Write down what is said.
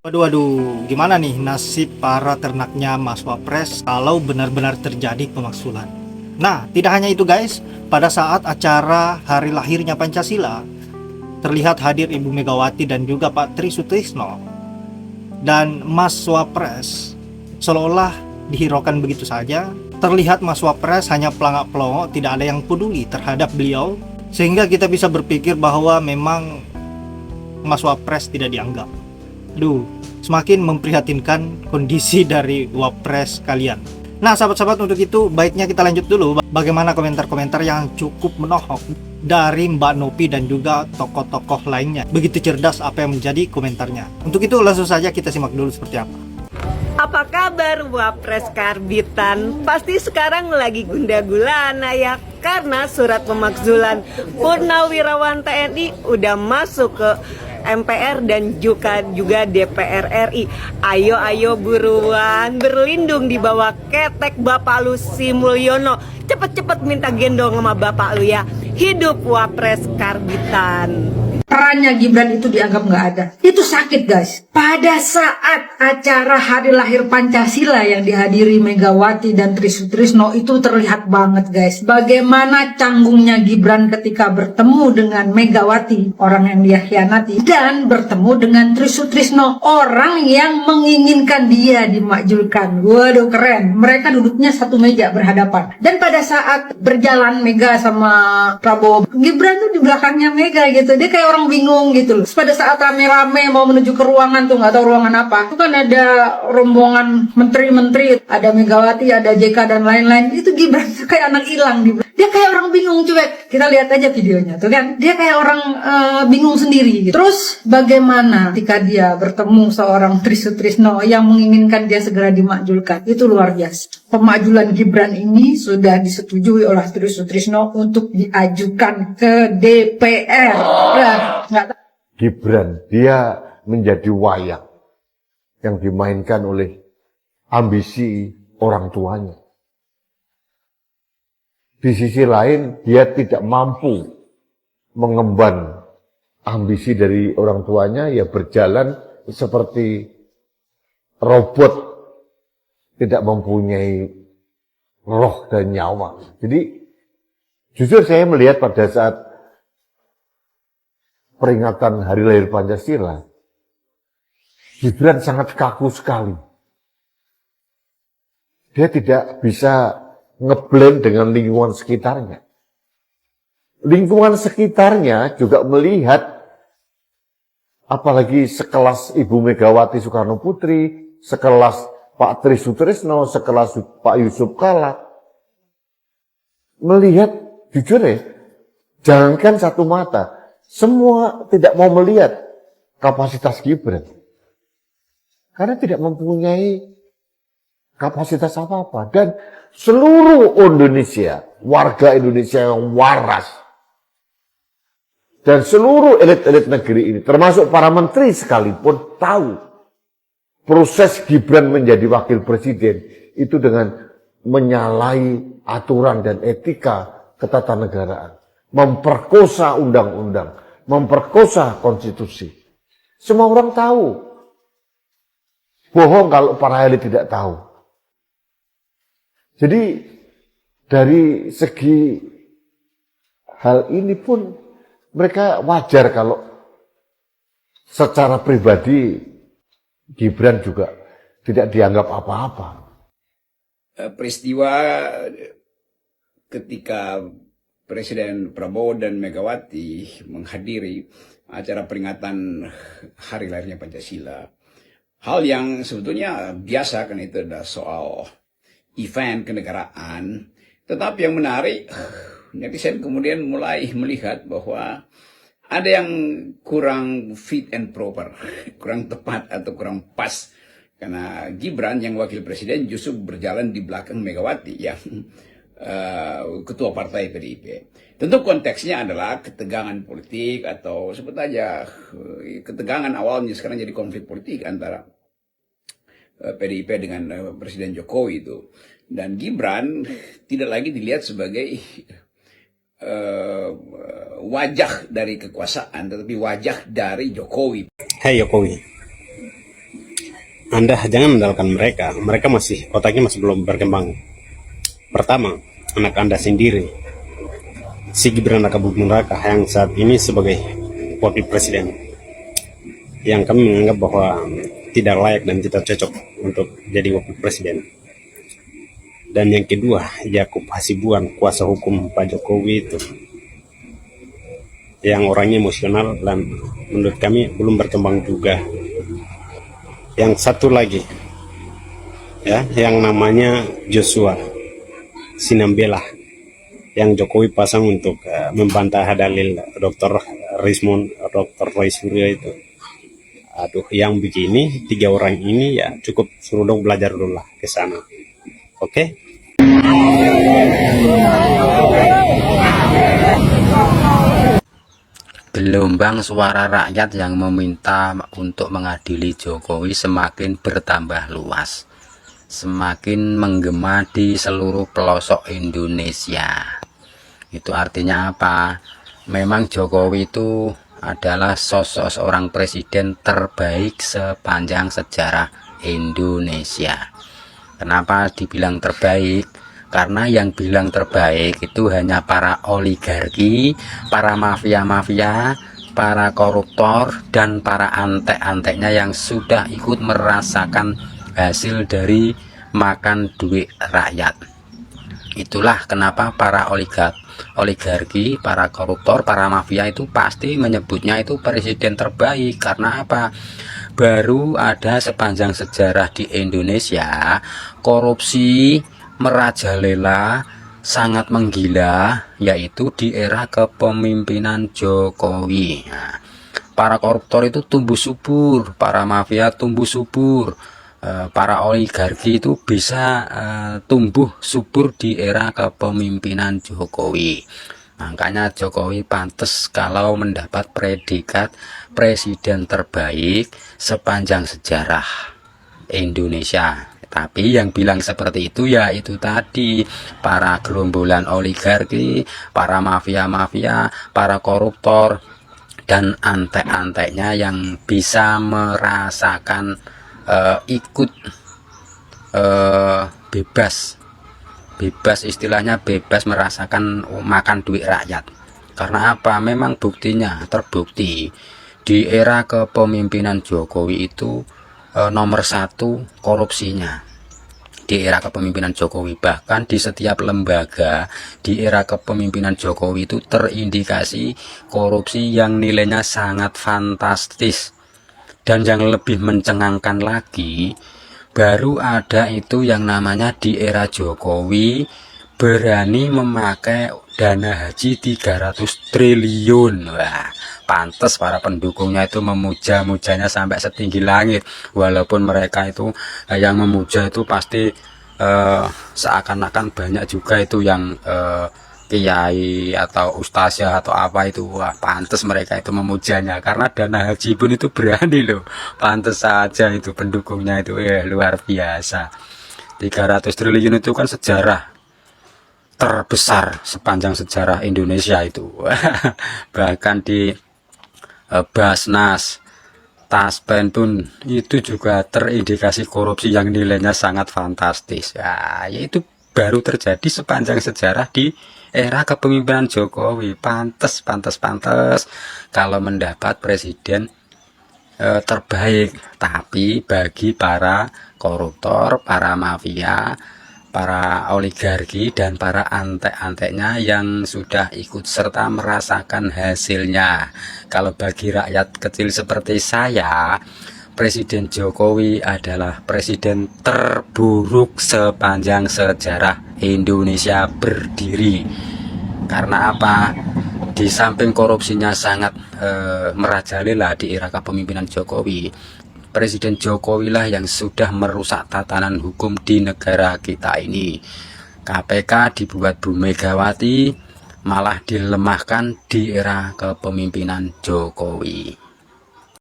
Waduh, waduh, gimana nih nasib para ternaknya Mas Wapres kalau benar-benar terjadi pemakzulan? Nah, tidak hanya itu guys, pada saat acara hari lahirnya Pancasila, terlihat hadir Ibu Megawati dan juga Pak Tri Sutrisno. Dan Mas Wapres seolah dihiraukan begitu saja. Terlihat Mas Wapres hanya pelangak-pelongo, tidak ada yang peduli terhadap beliau. Sehingga kita bisa berpikir bahwa memang Mas Wapres tidak dianggap. Duh, semakin memprihatinkan kondisi dari Wapres kalian. Nah, sahabat-sahabat, untuk itu baiknya kita lanjut dulu bagaimana komentar-komentar yang cukup menohok dari Mbak Nopi dan juga tokoh-tokoh lainnya. Begitu cerdas apa yang menjadi komentarnya. Untuk itu langsung saja kita simak dulu seperti apa. Apa kabar Wapres Karbitan? Pasti sekarang lagi gundah gulana ya, karena surat pemakzulan Purnawirawan TNI udah masuk ke MPR dan juga DPR RI. Ayo buruan berlindung di bawah ketek Bapak lu Sri Mulyono. Cepet-cepet minta gendong sama Bapak lu ya. Hidup Wapres Karbitan. Perannya Gibran itu dianggap nggak ada. Itu sakit guys. Pada saat acara hari lahir Pancasila yang dihadiri Megawati dan Tri Sutrisno itu terlihat banget guys. Bagaimana canggungnya Gibran ketika bertemu dengan Megawati, orang yang dia khianati, dan bertemu dengan Tri Sutrisno, orang yang menginginkan dia dimakzulkan. Waduh keren. Mereka duduknya satu meja berhadapan. Dan pada saat berjalan Mega sama Prabowo, Gibran tuh di belakangnya Mega gitu. Dia kayak orang bingung gitu loh. Pada saat rame-rame mau menuju ke ruangan tuh, nggak tahu ruangan apa, itu kan ada rombongan menteri-menteri, ada Megawati, ada JK dan lain-lain. Itu Gibran tuh kayak anak hilang. Dia kayak orang bingung, cuek. Kita lihat aja videonya tuh kan. Dia kayak orang bingung sendiri gitu. Terus bagaimana ketika dia bertemu seorang Tri Sutrisno yang menginginkan dia segera dimakzulkan. Itu luar biasa. Pemakzulan Gibran ini sudah disetujui oleh Tri Sutrisno untuk diajukan ke DPR. Gibran, dia menjadi wayang yang dimainkan oleh ambisi orang tuanya. Di sisi lain, dia tidak mampu mengemban ambisi dari orang tuanya, ya berjalan seperti robot, tidak mempunyai roh dan nyawa. Jadi, jujur saya melihat pada saat peringatan Hari Lahir Pancasila, Gibran sangat kaku sekali. Dia tidak bisa ngeblend dengan lingkungan sekitarnya. Lingkungan sekitarnya juga melihat, apalagi sekelas Ibu Megawati Soekarno Putri, sekelas Pak Tri Sutrisno, sekelas Pak Yusuf Kala, melihat, jujur ya, jangankan satu mata, semua tidak mau melihat kapasitas Gibran. Karena tidak mempunyai kapasitas apa-apa. Dan seluruh Indonesia, warga Indonesia yang waras, dan seluruh elit-elit negeri ini, termasuk para menteri sekalipun, tahu proses Gibran menjadi wakil presiden itu dengan menyalahi aturan dan etika ketatanegaraan, memperkosa undang-undang, memperkosa konstitusi. Semua orang tahu. Bohong kalau para elit tidak tahu. Jadi dari segi hal ini pun mereka wajar kalau secara pribadi Gibran juga tidak dianggap apa-apa. Peristiwa ketika Presiden Prabowo dan Megawati menghadiri acara peringatan hari lahirnya Pancasila, hal yang sebetulnya biasa kan, itu adalah soal event kenegaraan. Tetapi yang menarik, netizen kemudian mulai melihat bahwa ada yang kurang fit and proper, kurang tepat atau kurang pas. Karena Gibran yang wakil presiden justru berjalan di belakang Megawati yang ketua partai PDIP. Tentu konteksnya adalah ketegangan politik, atau sebut aja ketegangan awalnya sekarang jadi konflik politik antara PDIP dengan Presiden Jokowi itu. Dan Gibran tidak lagi dilihat sebagai wajah dari kekuasaan, tetapi wajah dari Jokowi. Hei Jokowi, Anda jangan andalkan mereka. Mereka masih, otaknya masih belum berkembang. Pertama, anak Anda sendiri, si Gibran Raka Buming Raka yang saat ini sebagai wakil presiden, yang kami menganggap bahwa tidak layak dan tidak cocok untuk jadi wakil presiden. Dan yang kedua, Yakub Hasibuan, kuasa hukum Pak Jokowi itu, yang orangnya emosional dan menurut kami belum berkembang juga. Yang satu lagi, ya, yang namanya Joshua Sinambela, yang Jokowi pasang untuk membantah dalil Dr. Roy Suryo itu. Aduh, yang begini, 3 orang ini ya cukup suruh dong belajar dulu lah ke sana. Oke? Gelombang suara rakyat yang meminta untuk mengadili Jokowi semakin bertambah luas, semakin menggema di seluruh pelosok Indonesia. Itu artinya apa? Memang Jokowi itu adalah sosok seorang presiden terbaik sepanjang sejarah Indonesia. Kenapa dibilang terbaik? Karena yang bilang terbaik itu hanya para oligarki, para mafia-mafia, para koruptor, dan para antek-anteknya yang sudah ikut merasakan hasil dari makan duit rakyat. Itulah kenapa para oligarki, para koruptor, para mafia itu pasti menyebutnya itu presiden terbaik. Karena apa? Baru ada sepanjang sejarah di Indonesia korupsi merajalela, sangat menggila, yaitu di era kepemimpinan Jokowi. Nah, para koruptor itu tumbuh subur, para mafia tumbuh subur, para oligarki itu bisa tumbuh subur di era kepemimpinan Jokowi. Makanya Jokowi pantas kalau mendapat predikat presiden terbaik sepanjang sejarah Indonesia. Tapi yang bilang seperti itu ya itu tadi, para gerombolan oligarki, para mafia-mafia, para koruptor, dan antek-anteknya yang bisa merasakan ikut bebas istilahnya, bebas merasakan makan duit rakyat. Karena apa? Memang buktinya terbukti di era kepemimpinan Jokowi itu nomor 1 korupsinya di era kepemimpinan Jokowi. Bahkan di setiap lembaga di era kepemimpinan Jokowi itu terindikasi korupsi yang nilainya sangat fantastis. Dan yang lebih mencengangkan lagi, baru ada itu yang namanya di era Jokowi berani memakai dana haji 300 triliun. Wah, pantas para pendukungnya itu memuja-mujanya sampai setinggi langit. Walaupun mereka itu yang memuja itu pasti seakan-akan banyak juga itu yang kiai atau ustazah atau apa itu. Wah, pantas mereka itu memujanya karena dana haji pun itu berani loh. Pantas saja itu pendukungnya itu luar biasa. 300 triliun itu kan sejarah terbesar sepanjang sejarah Indonesia itu. Bahkan di Basnas, Taspen pun itu juga terindikasi korupsi yang nilainya sangat fantastis. Ya, yaitu baru terjadi sepanjang sejarah di era kepemimpinan Jokowi. Pantes kalau mendapat presiden terbaik. Tapi bagi para koruptor, para mafia, para oligarki, dan para antek-anteknya yang sudah ikut serta merasakan hasilnya. Kalau bagi rakyat kecil seperti saya, Presiden Jokowi adalah presiden terburuk sepanjang sejarah Indonesia berdiri. Karena apa? Di samping korupsinya sangat merajalela di era kepemimpinan Jokowi, Presiden Jokowi lah yang sudah merusak tatanan hukum di negara kita ini. KPK dibuat Bu Megawati, malah dilemahkan di era kepemimpinan Jokowi.